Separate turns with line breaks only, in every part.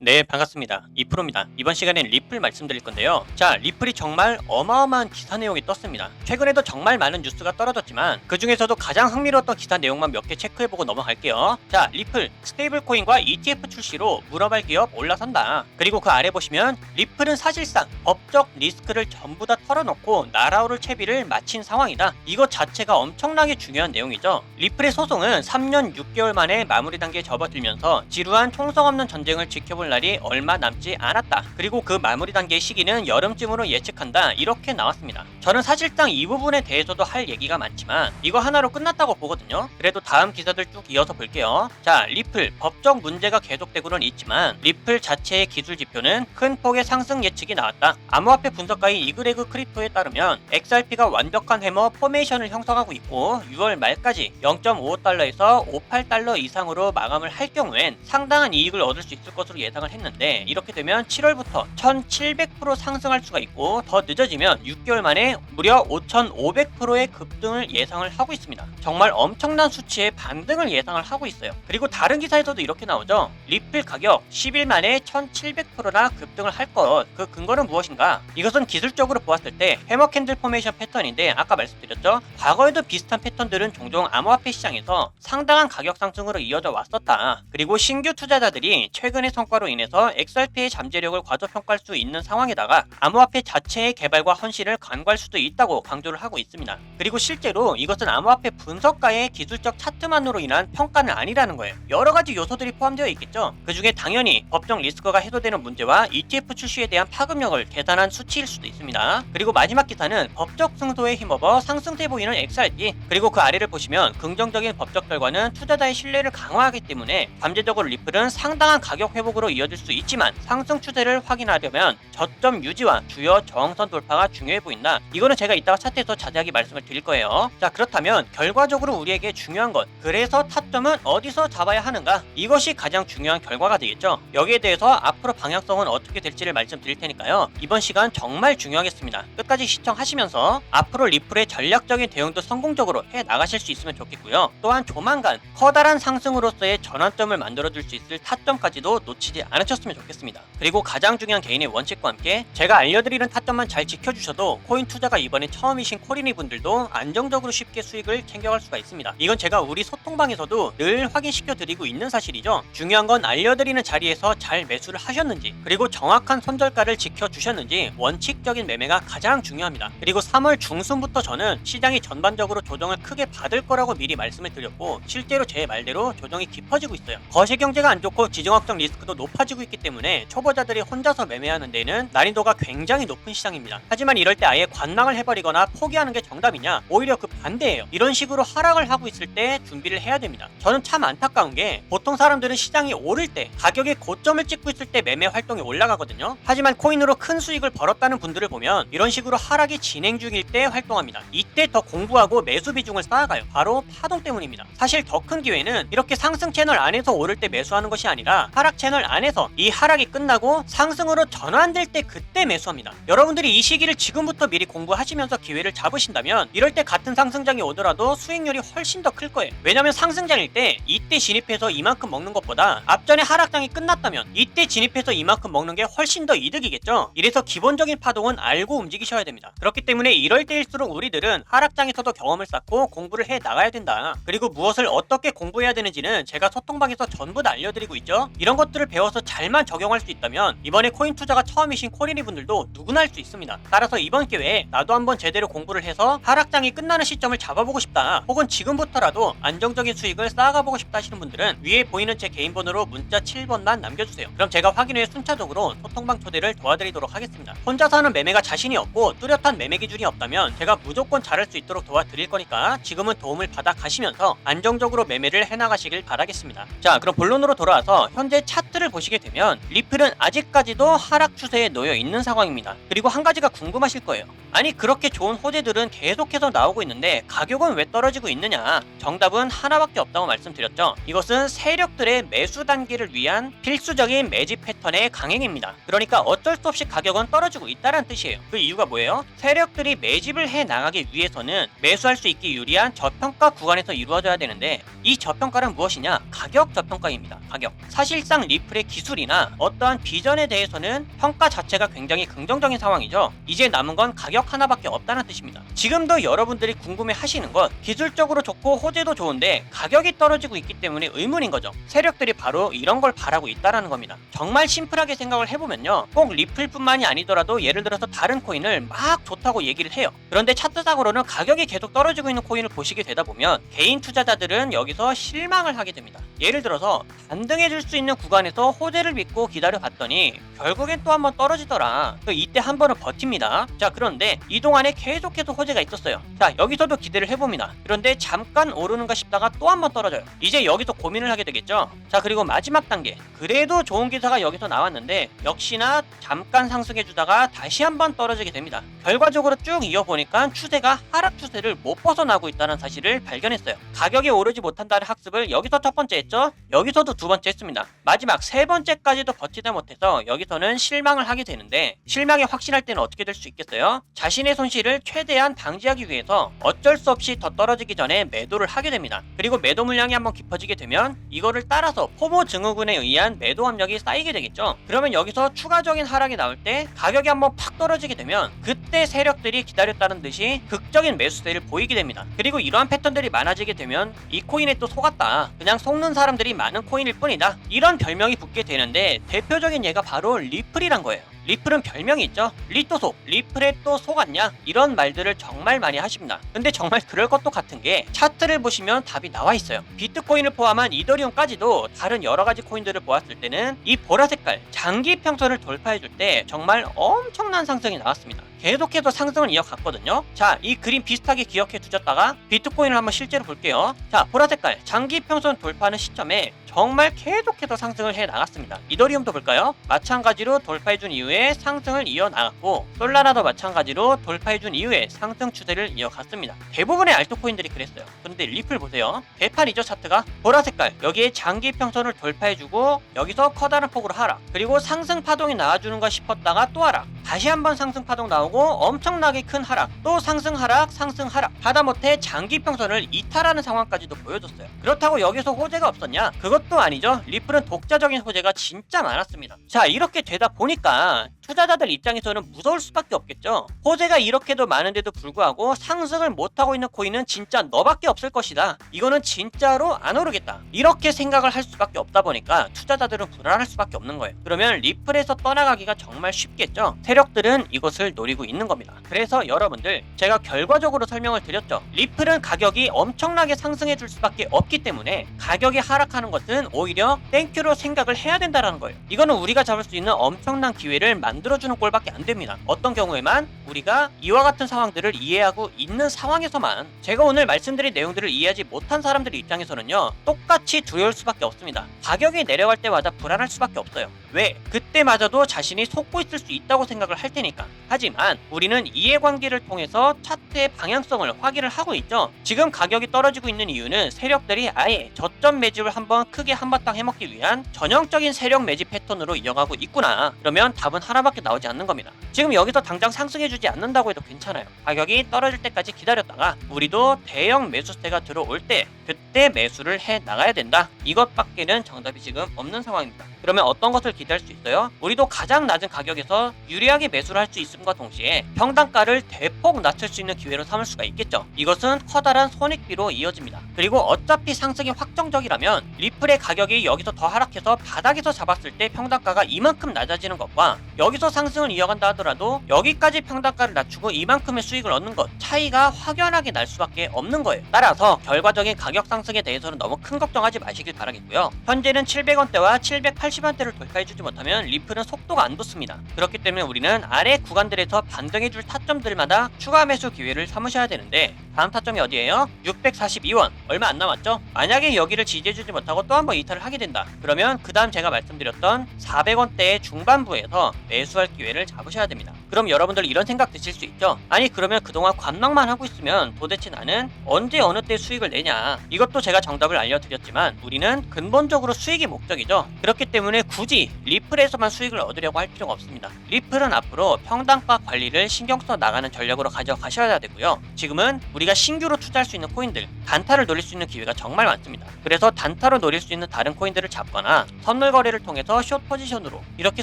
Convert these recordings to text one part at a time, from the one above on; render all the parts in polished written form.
네, 반갑습니다. 이프로입니다. 이번 시간엔 리플 말씀드릴 건데요. 자, 리플이 정말 어마어마한 기사 내용이 떴습니다. 최근에도 정말 많은 뉴스가 떨어졌지만 그 중에서도 가장 흥미로웠던 기사 내용만 몇 개 체크해보고 넘어갈게요. 자, 리플 스테이블 코인과 ETF 출시로 물어발 기업 올라선다. 그리고 그 아래 보시면 리플은 사실상 법적 리스크를 전부 다 털어놓고 날아오를 채비를 마친 상황이다. 이것 자체가 엄청나게 중요한 내용이죠. 리플의 소송은 3년 6개월 만에 마무리 단계에 접어들면서 지루한 총성 없는 전쟁을 지켜볼 날이 얼마 남지 않았다. 그리고 그 마무리 단계의 시기는 여름쯤으로 예측한다. 이렇게 나왔습니다. 저는 사실상 이 부분에 대해서도 할 얘기가 많지만 이거 하나로 끝났다고 보거든요. 그래도 다음 기사들 쭉 이어서 볼게요. 자, 리플 법적 문제가 계속되고는 있지만 리플 자체의 기술 지표는 큰 폭의 상승 예측이 나왔다. 암호화폐 분석가인 이그레그 크립토에 따르면 XRP가 완벽한 해머 포메이션을 형성하고 있고 6월 말까지 0.55달러에서 58달러 이상으로 마감을 할 경우엔 상당한 이익을 얻을 수 있을 것으로 예상을 했는데 이렇게 되면 7월부터 1700% 상승할 수가 있고 더 늦어지면 6개월 만에 무려 5500%의 급등을 예상을 하고 있습니다. 정말 엄청난 수치의 반등을 예상을 하고 있어요. 그리고 다른 기사에서도 이렇게 나오죠. 리플 가격 10일 만에 1700%나 급등을 할 것. 그 근거는 무엇인가? 이것은 기술적으로 보았을 때 해머 캔들 포메이션 패턴인데 아까 말씀드렸죠. 과거에도 비슷한 패턴들은 종종 암호화폐 시장에서 상당한 가격 상승으로 이어져 왔었다. 그리고 신규 투자자들이 최근의 성과로 인해서 XRP의 잠재력을 과소평가할 수 있는 상황에다가 암호화폐 자체의 개발과 헌신을 간과할 수도 있다고 강조를 하고 있습니다. 그리고 실제로 이것은 암호화폐 분석가의 기술적 차트만으로 인한 평가는 아니라는 거예요. 여러 가지 요소들이 포함되어 있겠죠. 그 중에 당연히 법적 리스크가 해소되는 문제와 ETF 출시에 대한 파급력을 계산한 수치일 수도 있습니다. 그리고 마지막 기사는 법적 승소에 힘입어 상승세 보이는 XRP, 그리고 그 아래를 보시면 긍정적인 법적 결과는 투자자의 신뢰를 강화하기 때문에 잠재적으로 리플은 상당한 가격 회복으로 이어질 수 있지만 상승 추세를 확인하려면 저점 유지와 주요 저항선 돌파가 중요해 보인다. 이거는 제가 이따가 차트에서 자세하게 말씀을 드릴 거예요. 자, 그렇다면 결과적으로 우리에게 중요한 것, 그래서 타점은 어디서 잡아야 하는가? 이것이 가장 중요한 결과가 되겠죠. 여기에 대해서 앞으로 방향성은 어떻게 될지를 말씀드릴 테니까요. 이번 시간 정말 중요하겠습니다. 끝까지 시청하시면서 앞으로 리플의 전략적인 대응도 성공적으로 해 나가실 수 있으면 좋겠고요. 또한 조만간 커다란 상승으로서의 전환점을 만들어줄 수 있을 타점까지도 놓치지 않으셨으면 좋겠습니다. 그리고 가장 중요한 개인의 원칙과 함께 제가 알려드리는 타점만 잘 지켜주셔도 코인 투자가 이번에 처음이신 코리니 분들도 안정적으로 쉽게 수익을 챙겨갈 수가 있습니다. 이건 제가 우리 소통방에서도 늘 확인시켜 드리고 있는 사실이죠. 중요한 건 알려드리는 자리에서 잘 매수를 하셨는지, 그리고 정확한 손절가를 지켜주셨는지, 원칙적인 매매가 가장 중요합니다. 그리고 3월 중순부터 저는 시장이 전반적으로 조정을 크게 받을 거라고 미리 말씀을 드렸고 실제로 제 말대로 조정이 깊어지고 있어요. 거시경제가 안 좋고 지정학적 리스크도 높아지고 있기 때문에 초보자들이 혼자서 매매하는 데는 난이도가 굉장히 높은 시장입니다. 하지만 이럴 때 아예 관망을 해버리거나 포기하는 게 정답이냐? 오히려 그 반대예요. 이런 식으로 하락을 하고 있을 때 준비를 해야 됩니다. 저는 참 안타까운 게 보통 사람들은 시장이 오를 때 가격의 고점을 찍고 있을 때 매매 활동이 올라가거든요. 하지만 코인으로 큰 수익을 벌었다는 분들을 보면 이런 식으로 하락이 진행 중일 때 활동합니다. 이때 더 공부하고 매수 비중을 쌓아가요. 바로 파동 때문입니다. 사실 더 큰 기회는 이렇게 상승 채널 안에서 오를 때 매수하는 것이 아니라 하락 채널 안에서 이 하락이 끝나고 상승으로 전환될 때 그때 매수합니다. 여러분들이 이 시기를 지금부터 미리 공부하시면서 기회를 잡으신다면 이럴 때 같은 상승장이 오더라도 수익률이 훨씬 더 클 거예요. 왜냐면 상승장일 때 이때 진입해서 이만큼 먹는 것보다 앞전에 하락장이 끝났다면 이때 진입해서 이만큼 먹는 게 훨씬 더 이득이겠죠. 이래서 기본적인 파동은 알고 움직이셔야 됩니다. 그렇기 때문에 이럴 때일수록 우리들은 하락장에서도 경험을 쌓고 공부를 해 나가야 된다. 그리고 무엇을 어떻게 공부해야 되는지는 제가 소통방에서 전부 다 알려드리고 있죠. 이런 것들을 배워서 잘만 적용할 수 있다면 이번에 코인 투자가 처음이신 코리니 분들도 누구나 할 수 있습니다. 따라서 이번 기회에 나도 한번 제대로 공부를 해서 하락장이 끝나는 시점을 잡아보고 싶다, 혹은 지금부터라도 안정적인 수익을 쌓아가보고 싶다 하시는 분들은 위에 보이는 제 개인 번호로 문자 7번만 남겨주세요. 그럼 제가 확인 후에 순차적으로 소통방 초대를 도와드리도록 하겠습니다. 혼자서 하는 매매가 자신이 없고 뚜렷한 매매 기준이 없다면 제가 무조건 잘할 수 있도록 도와드릴 거니까 지금은 도움을 받아 가시면서 안정적으로 매매를 해나가시길 바라겠습니다. 자, 그럼 본론으로 돌아와서 현재 차트를 보시게 되면 리플은 아직까지도 하락 추세에 놓여 있는 상황입니다. 그리고 한 가지가 궁금하실 거예요. 아니, 그렇게 좋은 호재들은 계속해서 나오고 있는데 가격은 왜 떨어지고 있느냐? 정답은 하나밖에 없다고 말씀드렸죠. 이것은 세력들의 매수 단계를 위한 필수적인 매집 패턴의 강행입니다. 그러니까 어쩔 수 없이 가격은 떨어지고 있다는 뜻이에요. 그 이유가 뭐예요? 세력들이 매집을 해 나가기 위해서는 매수할 수 있게 유리한 저평가 구간에서 이루어져야 되는데 이 저평가는 무엇이냐? 가격 저평가입니다. 가격. 사실상 리플의 기술이나 어떠한 비전에 대해서는 평가 자체가 굉장히 긍정적인 상황이죠. 이제 남은 건 가격 하나밖에 없다는 뜻입니다. 지금도 여러분들이 궁금해 하시는 건 기술적으로 좋고 호재도 좋은데 가격이 떨어지고 있기 때문에 의문인 거죠. 세력들이 바로 이런 걸 바라고 있다라는 겁니다. 정말 심플하게 생각을 해보면요, 꼭 리플뿐만이 아니더라도 예를 들어서 다른 코인을 막 좋다고 얘기를 해요. 그런데 차트상으로는 가격이 계속 떨어지고 있는 코인을 보시게 되다 보면 개인 투자자들은 여기서 실망을 하게 됩니다. 예를 들어서 반등해줄 수 있는 구간에서 호재를 믿고 기다려봤더니 결국엔 또 한번 떨어지더라. 이때 한 번은 버팁니다. 자, 그런데 이 동안에 계속해서 호재가 있었어요. 자, 여기서도 기대를 해봅니다. 그런데 잠깐 오르는가 싶다가 또 한 번 떨어져요. 이제 여기서 고민을 하게 되겠죠. 자, 그리고 마지막 단계, 그래도 좋은 기사가 여기서 나왔는데 역시나 잠깐 상승해주다가 다시 한 번 떨어지게 됩니다. 결과적으로 쭉 이어보니까 추세가 하락 추세를 못 벗어나고 있다는 사실을 발견했어요. 가격이 오르지 못한다는 학습을 여기서 첫 번째 했죠. 여기서도 두 번째 했습니다. 마지막 세 번째까지도 버티다 못해서 여기서는 실망을 하게 되는데, 실망에 확신할 때는 어떻게 될 수 있겠어요? 자신의 손실을 최대한 방지하기 위해서 어쩔 수 없이 더 떨어지기 전에 매도를 하게 됩니다. 그리고 매도 물량이 한번 깊어지게 되면 이거를 따라서 포모 증후군에 의한 매도 압력이 쌓이게 되겠죠. 그러면 여기서 추가적인 하락이 나올 때 가격이 한번 팍 떨어지게 되면 그때 세력들이 기다렸다는 듯이 극적인 매수세를 보이게 됩니다. 그리고 이러한 패턴들이 많아지게 되면 이 코인에 또 속았다, 그냥 속는 사람들이 많은 코인일 뿐이다, 이런 별명이 붙게 되는데 대표적인 예가 바로 리플이란 거예요. 리플은 별명이 있죠. 리또속, 리플에 또 속았냐, 이런 말들을 정말 많이 하십니다. 근데 정말 그럴 것도 같은 게 차트를 보시면 답이 나와 있어요. 비트코인을 포함한 이더리움까지도 다른 여러가지 코인들을 보았을 때는 이 보라색깔 장기 평선을 돌파해줄 때 정말 엄청난 상승이 나왔습니다. 계속해서 상승을 이어갔거든요. 자, 이 그림 비슷하게 기억해 두셨다가 비트코인을 한번 실제로 볼게요. 자, 보라색깔 장기 평선 돌파하는 시점에 정말 계속해서 상승을 해 나갔습니다. 이더리움도 볼까요? 마찬가지로 돌파해준 이후에 상승을 이어나갔고, 솔라나도 마찬가지로 돌파해준 이후에 상승 추세를 이어갔습니다. 대부분의 알트코인들이 그랬어요. 그런데 리플 보세요. 개판이죠. 차트가 보라색깔 여기에 장기 평선을 돌파해주고 여기서 커다란 폭으로 하락, 그리고 상승 파동이 나와주는가 싶었다가 또 하락, 다시 한번 상승 파동 나오고 엄청나게 큰 하락, 또 상승 하락, 상승 하락, 하다못해 장기 평선을 이탈하는 상황까지도 보여줬어요. 그렇다고 여기서 호재가 없었냐? 그것도 아니죠. 리플은 독자적인 호재가 진짜 많았습니다. 자, 이렇게 되다 보니까 투자자들 입장에서는 무서울 수밖에 없겠죠. 호재가 이렇게도 많은데도 불구하고 상승을 못하고 있는 코인은 진짜 너밖에 없을 것이다, 이거는 진짜로 안 오르겠다, 이렇게 생각을 할 수밖에 없다 보니까 투자자들은 불안할 수밖에 없는 거예요. 그러면 리플에서 떠나가기가 정말 쉽겠죠. 세력들은 이것을 노리고 있는 겁니다. 그래서 여러분들, 제가 결과적으로 설명을 드렸죠. 리플은 가격이 엄청나게 상승해 줄 수밖에 없기 때문에 가격이 하락하는 것은 오히려 땡큐로 생각을 해야 된다는 거예요. 이거는 우리가 잡을 수 있는 엄청난 기회를 만들어주는 꼴밖에 안 됩니다. 어떤 경우에만 우리가 이와 같은 상황들을 이해하고 있는 상황에서만, 제가 오늘 말씀드린 내용들을 이해하지 못한 사람들 입장에서는요, 똑같이 두려울 수밖에 없습니다. 가격이 내려갈 때마다 불안할 수밖에 없어요. 왜? 그때마저도 자신이 속고 있을 수 있다고 생각을 할 테니까. 하지만 우리는 이해관계를 통해서 차트의 방향성을 확인을 하고 있죠. 지금 가격이 떨어지고 있는 이유는 세력들이 아예 저점 매집을 한번 크게 한바탕 해먹기 위한 전형적인 세력 매집 패턴으로 이어가고 있구나. 그러면 답은 하나밖에 나오지 않는 겁니다. 지금 여기서 당장 상승해주지 않는다고 해도 괜찮아요. 가격이 떨어질 때까지 기다렸다가 우리도 대형 매수세가 들어올 때 그때 매수를 해 나가야 된다. 이것밖에는 정답이 지금 없는 상황입니다. 그러면 어떤 것을 기대할 수 있어요? 우리도 가장 낮은 가격에서 유리하게 매수를 할 수 있음과 동시에 평단가를 대폭 낮출 수 있는 기회로 삼을 수가 있겠죠. 이것은 커다란 손익비로 이어집니다. 그리고 어차피 상승이 확정적이라면 리플의 가격이 여기서 더 하락해서 바닥에서 잡았을 때 평단가가 이만큼 낮아지는 것과 여기서 상승을 이어간다 하더라도 여기까지 평단가를 낮추고 이만큼의 수익을 얻는 것, 차이가 확연하게 날 수밖에 없는 거예요. 따라서 결과적인 가격 상승에 대해서는 너무 큰 걱정하지 마시길 바라겠고요. 현재는 700원대와 780원대를 돌파해주지 못하면 리플은 속도가 안 붙습니다. 그렇기 때문에 우리는 아래 구간들에서 반등해줄 타점들마다 추가 매수 기회를 삼으셔야 되는데, 다음 타점이 어디예요? 642원, 얼마 안 남았죠? 만약에 여기를 지지해주지 못하고 또 한번 이탈을 하게 된다, 그러면 그 다음 제가 말씀드렸던 400원대의 중반부에서 매수할 기회를 잡으셔야 됩니다. 그럼 여러분들 이런 생각 드실 수 있죠. 아니 그러면 그동안 관망만 하고 있으면 도대체 나는 언제 어느 때 수익을 내냐. 이것도 제가 정답을 알려드렸지만 우리는 근본적으로 수익이 목적이죠. 그렇기 때문에 굳이 리플에서만 수익을 얻으려고 할 필요가 없습니다. 리플은 앞으로 평단가 관리를 신경 써 나가는 전략으로 가져가셔야 되고요. 지금은 우리가 신규로 투자할 수 있는 코인들, 단타를 노릴 수 있는 기회가 정말 많습니다. 그래서 단타로 노릴 수 있는 다른 코인들을 잡거나 선물 거래를 통해서 숏 포지션으로 이렇게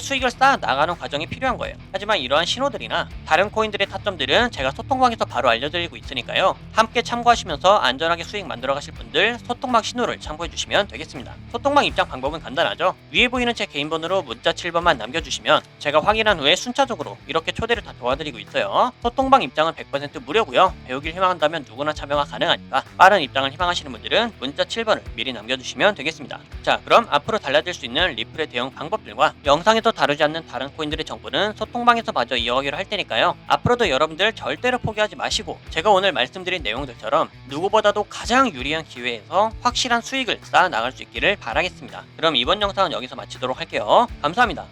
수익을 쌓아 나가는 과정이 필요한 거예요. 하지만 이러한 신호들이나 다른 코인들의 타점들은 제가 소통방에서 바로 알려드리고 있으니까요. 함께 참고하시면서 안전하게 수익 만들어 가실 분들 소통방 신호를 참고해 주시면 되겠습니다. 소통방 입장 방법은 간단하죠. 위에 보이는 제 개인 번호로 문자 7번만 남겨주시면 제가 확인한 후에 순차적으로 이렇게 초대를 다 도와드리고 있어요. 소통방 입장은 100% 무료고요. 배우길 희망한다면 누구나 참여가 가능하니까 빠른 입장을 희망하시는 분들은 문자 7번을 미리 남겨주시면 되겠습니다. 자, 그럼 앞으로 달라질 수 있는 리플의 대응 방법들과 영상에서 다루지 않는 다른 코인들의 정보는 소통방에서 마저 이어가기로 할 테니까요. 앞으로도 여러분들 절대로 포기하지 마시고 제가 오늘 말씀드린 내용들처럼 누구보다도 가장 유리한 기회에서 확실한 수익을 쌓아 나갈 수 있기를 바라겠습니다. 그럼 이번 영상은 여기서 마치도록 할게요. 감사합니다.